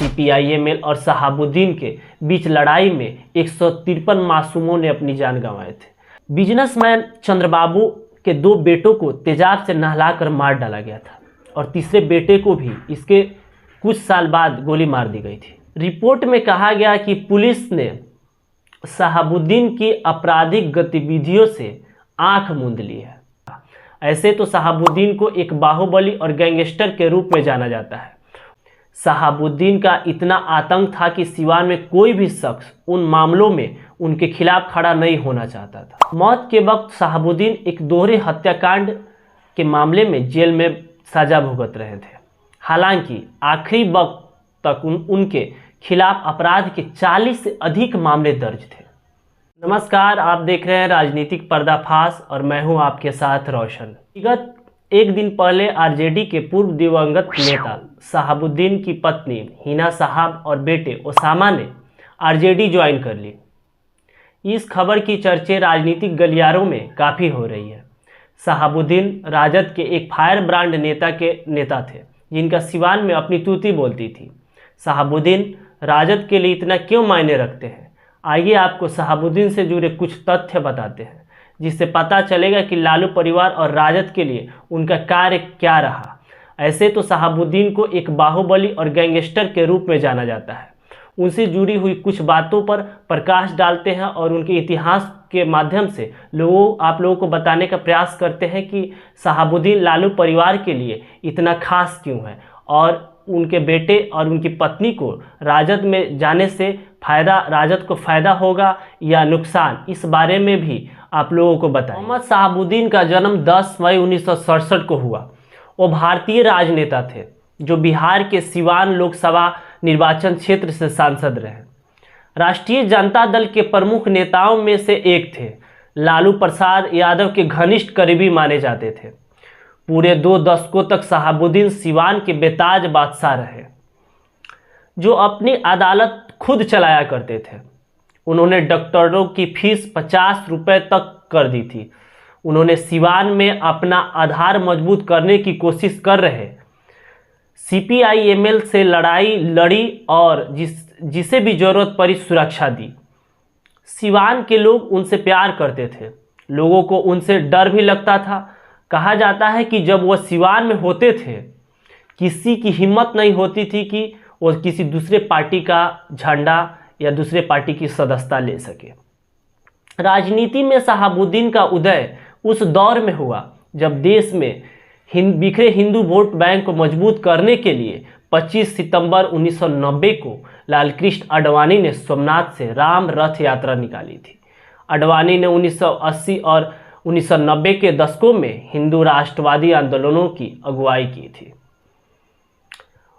CPIML और शहाबुद्दीन के बीच लड़ाई में 153 मासूमों ने अपनी जान गंवाए थे। बिजनेसमैन चंद्रबाबू के 2 बेटों को तेजाब से नहलाकर मार डाला गया था और तीसरे बेटे को भी इसके कुछ साल बाद गोली मार दी गई थी। रिपोर्ट में कहा गया कि पुलिस ने शहाबुद्दीन की आपराधिक गतिविधियों से आंख मूंद ली है। ऐसे तो शहाबुद्दीन को एक बाहुबली और गैंगस्टर के रूप में जाना जाता है। शहाबुद्दीन का इतना आतंक था कि सिवान में कोई भी शख्स उन मामलों में उनके खिलाफ खड़ा नहीं होना चाहता था। मौत के वक्त शहाबुद्दीन एक दोहरे हत्याकांड के मामले में जेल में सजा भुगत रहे थे। हालांकि आखिरी वक्त तक उनके खिलाफ अपराध के 40 से अधिक मामले दर्ज थे। नमस्कार, आप देख रहे हैं राजनीतिक पर्दाफाश और मैं हूं आपके साथ रोशन। विगत एक दिन पहले आरजेडी के पूर्व दिवंगत नेता शहाबुद्दीन की पत्नी हिना साहब और बेटे ओसामा ने आरजेडी ज्वाइन कर ली। इस खबर की चर्चे राजनीतिक गलियारों में काफ़ी हो रही है। शहाबुद्दीन राजद के एक फायर ब्रांड नेता थे जिनका सिवान में अपनी तूती बोलती थी। शहाबुद्दीन राजद के लिए इतना क्यों मायने रखते हैं? आइए आपको शहाबुद्दीन से जुड़े कुछ तथ्य बताते हैं जिससे पता चलेगा कि लालू परिवार और राजद के लिए उनका कार्य क्या रहा। ऐसे तो शहाबुद्दीन को एक बाहुबली और गैंगस्टर के रूप में जाना जाता है। उनसे जुड़ी हुई कुछ बातों पर प्रकाश डालते हैं और उनके इतिहास के माध्यम से आप लोगों को बताने का प्रयास करते हैं कि शहाबुद्दीन लालू परिवार के लिए इतना खास क्यों है और उनके बेटे और उनकी पत्नी को राजद में जाने से राजद को फ़ायदा होगा या नुकसान, इस बारे में भी आप लोगों को बताएं। मोहम्मद शहाबुद्दीन का जन्म 10 मई 1967 को हुआ। वो भारतीय राजनेता थे जो बिहार के सिवान लोकसभा निर्वाचन क्षेत्र से सांसद रहे। राष्ट्रीय जनता दल के प्रमुख नेताओं में से एक थे। लालू प्रसाद यादव के घनिष्ठ करीबी माने जाते थे। पूरे 2 दशकों तक शहाबुद्दीन सिवान के बेताज बादशाह रहे जो अपनी अदालत खुद चलाया करते थे। उन्होंने डॉक्टरों की फीस 50 रुपये तक कर दी थी। उन्होंने सिवान में अपना आधार मजबूत करने की कोशिश कर रहे सीपीआईएमएल से लड़ाई लड़ी और जिसे भी जरूरत पड़ी सुरक्षा दी। सिवान के लोग उनसे प्यार करते थे। लोगों को उनसे डर भी लगता था। कहा जाता है कि जब वह सिवान में होते थे किसी की हिम्मत नहीं होती थी कि वो किसी दूसरे पार्टी का झंडा या दूसरे पार्टी की सदस्यता ले सके। राजनीति में शहाबुद्दीन का उदय उस दौर में हुआ जब देश में बिखरे हिंदू वोट बैंक को मजबूत करने के लिए 25 सितंबर 1990 को लालकृष्ण आडवाणी ने सोमनाथ से राम रथ यात्रा निकाली थी। आडवाणी ने 1980 और 1990 के दशकों में हिंदू राष्ट्रवादी आंदोलनों की अगुवाई की थी।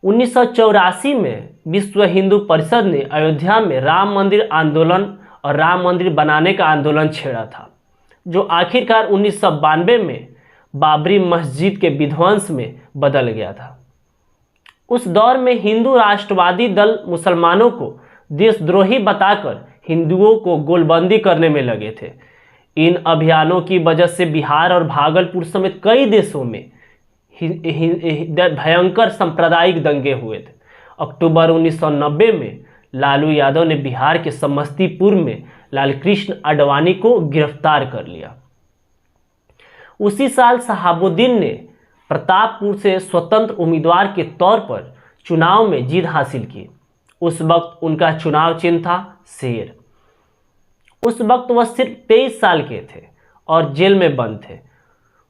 1984 में विश्व हिंदू परिषद ने अयोध्या में राम मंदिर आंदोलन और राम मंदिर बनाने का आंदोलन छेड़ा था जो आखिरकार 1992 में बाबरी मस्जिद के विध्वंस में बदल गया था। उस दौर में हिंदू राष्ट्रवादी दल मुसलमानों को देशद्रोही बताकर हिंदुओं को गोलबंदी करने में लगे थे। इन अभियानों की वजह से बिहार और भागलपुर समेत कई देशों में भयंकर सांप्रदायिक दंगे हुए थे। अक्टूबर 1990 में लालू यादव ने बिहार के समस्तीपुर में लालकृष्ण आडवाणी को गिरफ्तार कर लिया। उसी साल शहाबुद्दीन ने प्रतापपुर से स्वतंत्र उम्मीदवार के तौर पर चुनाव में जीत हासिल की। उस वक्त उनका चुनाव चिन्ह था शेर। उस वक्त वह सिर्फ 23 साल के थे और जेल में बंद थे।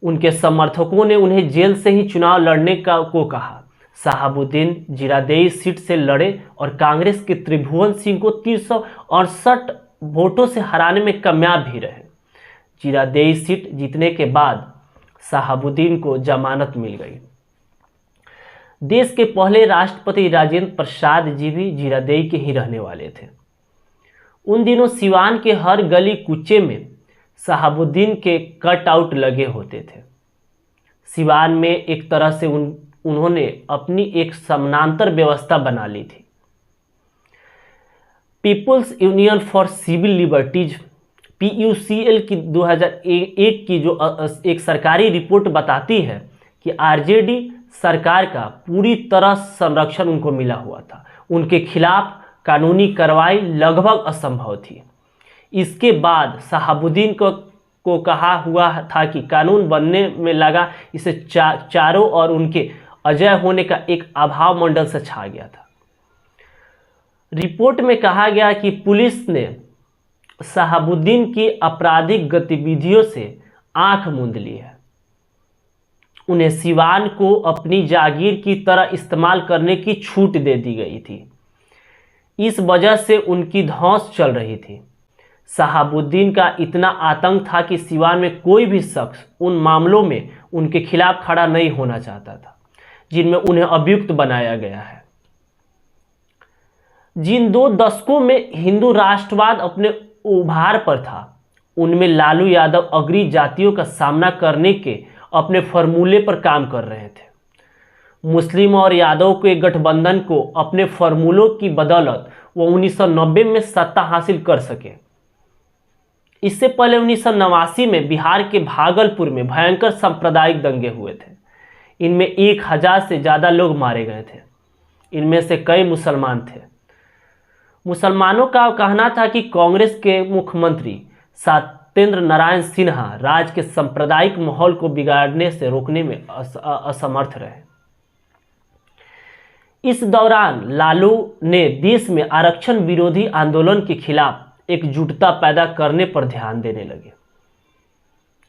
उनके समर्थकों ने उन्हें जेल से ही चुनाव लड़ने को कहा। शहाबुद्दीन जीरादेई सीट से लड़े और कांग्रेस के त्रिभुवन सिंह को 368 वोटों से हराने में कामयाब भी रहे। जीरादेई सीट जीतने के बाद शहाबुद्दीन को जमानत मिल गई। देश के पहले राष्ट्रपति राजेंद्र प्रसाद जी भी जीरादेई के ही रहने वाले थे। उन दिनों सिवान के हर गली कूचे में शहाबुद्दीन के कटआउट लगे होते थे। सिवान में एक तरह से उन्होंने अपनी एक समानांतर व्यवस्था बना ली थी। People's union for civil liberties PUCL की 2001 की जो एक सरकारी रिपोर्ट बताती है कि आरजेडी सरकार का पूरी तरह संरक्षण उनको मिला हुआ था। उनके खिलाफ कानूनी कार्रवाई लगभग असंभव थी। इसके बाद शहाबुद्दीन को कहा हुआ था कि कानून बनने में लगा इसे चारों और उनके अजय होने का एक अभाव मंडल से छा गया था। रिपोर्ट में कहा गया कि पुलिस ने शहाबुद्दीन की आपराधिक गतिविधियों से आंख मूंद ली है। उन्हें सिवान को अपनी जागीर की तरह इस्तेमाल करने की छूट दे दी गई थी। इस वजह से उनकी धौंस चल रही थी। शहाबुद्दीन का इतना आतंक था कि सिवान में कोई भी शख्स उन मामलों में उनके खिलाफ खड़ा नहीं होना चाहता था जिनमें उन्हें अभियुक्त बनाया गया है। जिन 2 दशकों में हिंदू राष्ट्रवाद अपने उभार पर था, उनमें लालू यादव अग्रणी जातियों का सामना करने के अपने फॉर्मूले पर काम कर रहे थे। मुस्लिम और यादव के गठबंधन को अपने फॉर्मूलों की बदौलत वो 1990 में सत्ता हासिल कर सके। इससे पहले 1989 में बिहार के भागलपुर में भयंकर सांप्रदायिक दंगे हुए थे। इनमें 1000 से ज़्यादा लोग मारे गए थे। इनमें से कई मुसलमान थे। मुसलमानों का कहना था कि कांग्रेस के मुख्यमंत्री सत्येंद्र नारायण सिन्हा राज्य के सांप्रदायिक माहौल को बिगाड़ने से रोकने में असमर्थ रहे। इस दौरान लालू ने देश में आरक्षण विरोधी आंदोलन के खिलाफ एकजुटता पैदा करने पर ध्यान देने लगे।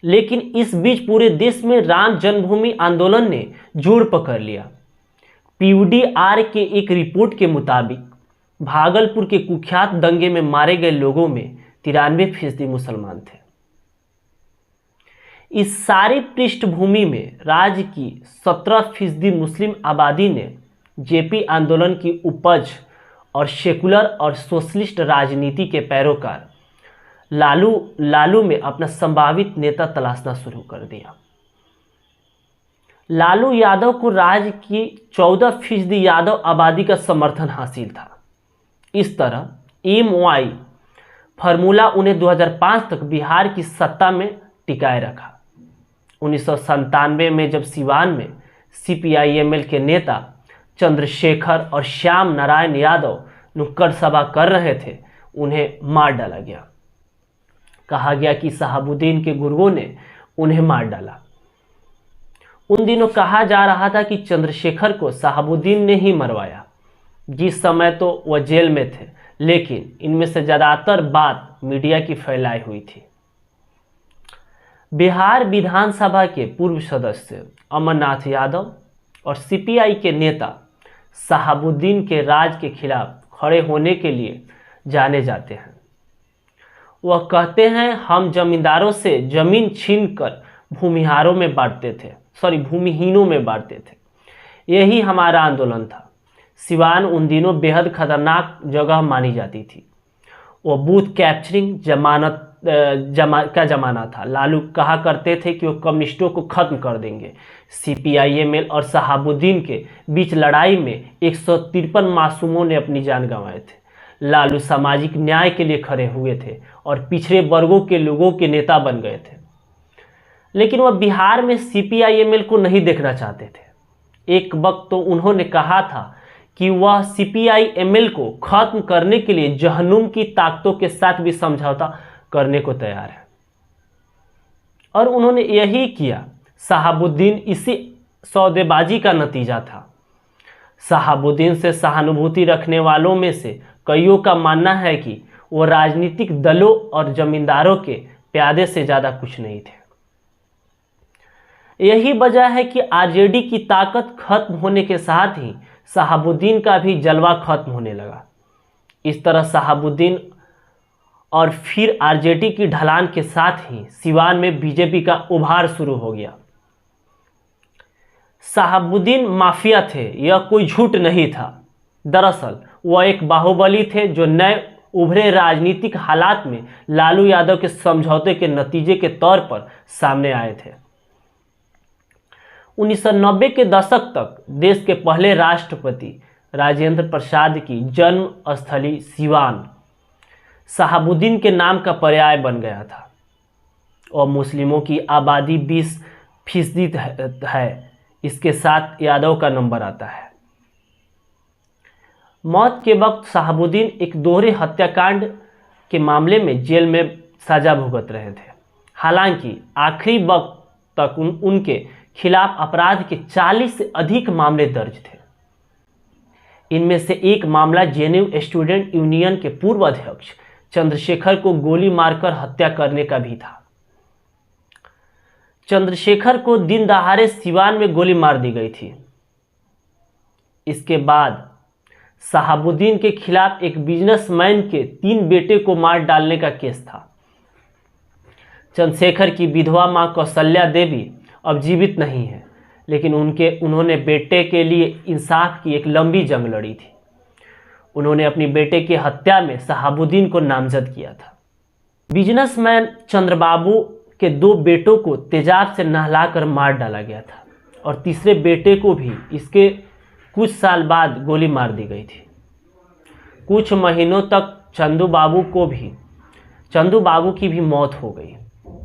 लेकिन इस बीच पूरे देश में राम जन्मभूमि आंदोलन ने जोर पकड़ लिया। PUDR के एक रिपोर्ट के मुताबिक भागलपुर के कुख्यात दंगे में मारे गए लोगों में 93% मुसलमान थे। इस सारी पृष्ठभूमि में राज्य की 17% मुस्लिम आबादी ने JP आंदोलन की उपज और सेकुलर और सोशलिस्ट राजनीति के पैरोकार लालू में अपना संभावित नेता तलाशना शुरू कर दिया। लालू यादव को राज्य की 14% यादव आबादी का समर्थन हासिल था। इस तरह MY फार्मूला उन्हें 2005 तक बिहार की सत्ता में टिकाए रखा। 1997 में जब सिवान में CPI-ML के नेता चंद्रशेखर और श्याम नारायण यादव नुक्कड़ सभा कर रहे थे, उन्हें मार डाला गया। कहा गया कि शहाबुद्दीन के गुर्गों ने उन्हें मार डाला। उन दिनों कहा जा रहा था कि चंद्रशेखर को शहाबुद्दीन ने ही मरवाया। जिस समय तो वह जेल में थे, लेकिन इनमें से ज़्यादातर बात मीडिया की फैलाई हुई थी। बिहार विधानसभा के पूर्व सदस्य अमरनाथ यादव और CPI के नेता शहाबुद्दीन के राज के खिलाफ खड़े होने के लिए जाने जाते हैं। वह कहते हैं, हम जमींदारों से जमीन छीनकर भूमिहीनों में बांटते थे। यही हमारा आंदोलन था। सिवान उन दिनों बेहद खतरनाक जगह मानी जाती थी। वो बूथ कैप्चरिंग का जमाना था। लालू कहा करते थे कि वो कम्युनिस्टों को खत्म कर देंगे। CPI-ML और शहाबुद्दीन के बीच लड़ाई में 153 मासूमों ने अपनी जान गंवाए थे। लालू सामाजिक न्याय के लिए खड़े हुए थे और पिछड़े वर्गों के लोगों के नेता बन गए थे। लेकिन वह बिहार में CPI-ML को नहीं देखना चाहते थे। एक वक्त तो उन्होंने कहा था कि वह CPI-ML को खत्म करने के लिए जहन्नुम की ताकतों के साथ भी समझौता करने को तैयार है, और उन्होंने यही किया। शहाबुद्दीन इसी सौदेबाजी का नतीजा था। शहाबुद्दीन से सहानुभूति रखने वालों में से कईयों का मानना है कि वो राजनीतिक दलों और जमींदारों के प्यादे से ज़्यादा कुछ नहीं थे। यही वजह है कि RJD की ताकत खत्म होने के साथ ही शहाबुद्दीन का भी जलवा खत्म होने लगा। इस तरह शहाबुद्दीन और फिर RJD की ढलान के साथ ही सिवान में BJP का उभार शुरू हो गया। शहाबुद्दीन माफिया थे, यह कोई झूठ नहीं था। दरअसल वह एक बाहुबली थे जो नए उभरे राजनीतिक हालात में लालू यादव के समझौते के नतीजे के तौर पर सामने आए थे। 1990 के दशक तक देश के पहले राष्ट्रपति राजेंद्र प्रसाद की जन्म स्थली सिवान शहाबुद्दीन के नाम का पर्याय बन गया था, और मुस्लिमों की आबादी 20% है। इसके साथ यादव का नंबर आता है। मौत के वक्त शहाबुद्दीन एक दोहरे हत्याकांड के मामले में जेल में सजा भुगत रहे थे। हालांकि आखिरी वक्त तक उनके खिलाफ अपराध के 40 से अधिक मामले दर्ज थे। इनमें से एक मामला जेएनयू स्टूडेंट यूनियन के पूर्व अध्यक्ष चंद्रशेखर को गोली मारकर हत्या करने का भी था। चंद्रशेखर को दिन दहाड़े सिवान में गोली मार दी गई थी। इसके बाद शहाबुद्दीन के खिलाफ एक बिजनेसमैन के 3 बेटे को मार डालने का केस था। चंद्रशेखर की विधवा मां कौशल्या देवी अब जीवित नहीं है, लेकिन उन्होंने बेटे के लिए इंसाफ की एक लंबी जंग लड़ी थी। उन्होंने अपनी बेटे की हत्या में शहाबुद्दीन को नामजद किया था। बिजनेसमैन चंद्रबाबू के 2 बेटों को तेजाब से नहलाकर मार डाला गया था और तीसरे बेटे को भी इसके कुछ साल बाद गोली मार दी गई थी। कुछ महीनों तक चंदू बाबू की भी मौत हो गई।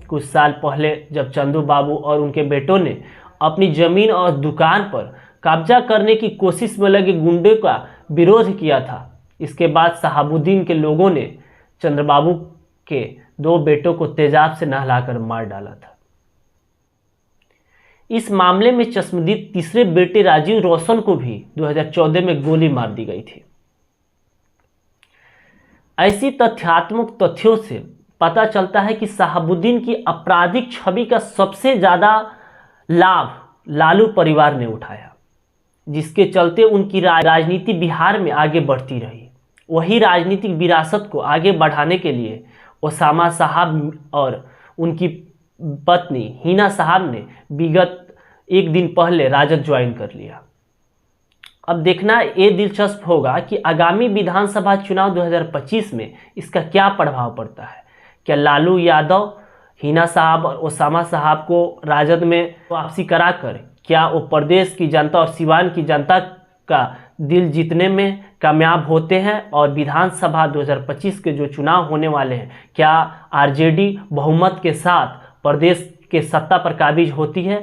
कुछ साल पहले जब चंदू बाबू और उनके बेटों ने अपनी जमीन और दुकान पर कब्जा करने की कोशिश में लगे गुंडे का विरोध किया था, इसके बाद शहाबुद्दीन के लोगों ने चंद्रबाबू के 2 बेटों को तेजाब से नहलाकर मार डाला था। इस मामले में चश्मदीद तीसरे बेटे राजीव रोशन को भी 2014 में गोली मार दी गई थी। ऐसी तथ्यात्मक तथ्यों से पता चलता है कि शहाबुद्दीन की आपराधिक छवि का सबसे ज्यादा लाभ लालू परिवार ने उठाया, जिसके चलते उनकी राजनीति बिहार में आगे बढ़ती रही। वही राजनीतिक विरासत को आगे बढ़ाने के लिए ओसामा साहब और उनकी पत्नी हिना साहब ने विगत 1 दिन पहले राजद ज्वाइन कर लिया। अब देखना ये दिलचस्प होगा कि आगामी विधानसभा चुनाव 2025 में इसका क्या प्रभाव पड़ता है। क्या लालू यादव हिना साहब और ओसामा साहब को राजद में वापसी कराकर क्या वो प्रदेश की जनता और सिवान की जनता का दिल जीतने में कामयाब होते हैं और विधानसभा 2025 के जो चुनाव होने वाले हैं, क्या आरजेडी बहुमत के साथ प्रदेश के सत्ता पर काबिज होती है